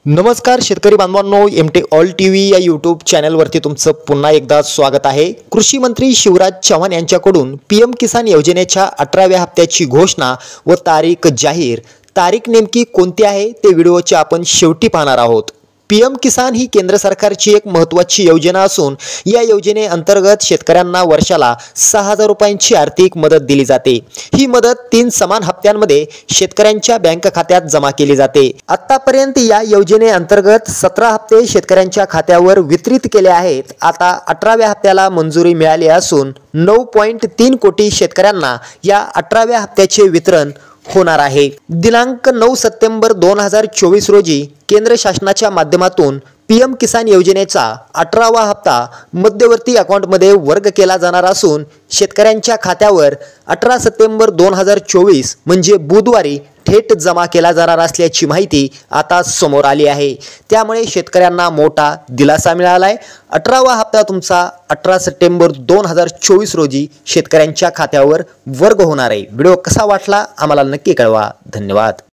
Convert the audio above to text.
नमस्कार शेतकरी बांधवांनो, एमटी ऑल टीव्ही या यूट्यूब चॅनलवरती तुमचं पुन्हा एकदा स्वागत आहे। कृषी मंत्री शिवराज चव्हाण यांच्याकडून पीएम किसान योजनेच्या 18व्या हप्त्याची घोषणा व तारीख जाहीर। तारीख नेमकी कोणती आहे ते व्हिडिओच्या आपण शेवटी पाहणार आहोत। पीएम किसान ही केंद्र सरकारची एक महत्त्वाची योजना असून या योजनेअंतर्गत शेतकऱ्यांना वर्षाला 6000 रुपयांची आर्थिक मदत दिली जाते। ही मदत 3 समान हप्त्यांमध्ये शेतकऱ्यांच्या बँक खात्यात जमा केली जाते। आतापर्यंत या योजनेअंतर्गत 17 हप्ते शेतकऱ्यांच्या खात्यावर वितरित केले आहेत। आता 18व्या हप्त्याला मंजुरी मिळाली असून 9.3 कोटी शेतकऱ्यांना या 18व्या हप्त्याचे वितरण होणार आहे। दिनांक 9 सप्टेंबर 2024 रोजी केंद्र शासनाच्या माध्यमातून पीएम किसान योजनेचा 18वा हप्ता मध्यवर्ती अकाउंटमध्ये वर्ग केला जाणार असून शेतकऱ्यांच्या खात्यावर 18 सप्टेंबर 2024 म्हणजे बुधवारी थेट जमा केला जाणार असल्याची माहिती आता समोर आली आहे। त्यामुळे शेतकऱ्यांना मोठा दिलासा मिळाला आहे। 18वा हप्ता तुमचा 18 सप्टेंबर 2024 रोजी शेतकऱ्यांच्या खात्यावर वर्ग होणार आहे। व्हिडिओ कसा वाटला आम्हाला नक्की कळवा। धन्यवाद।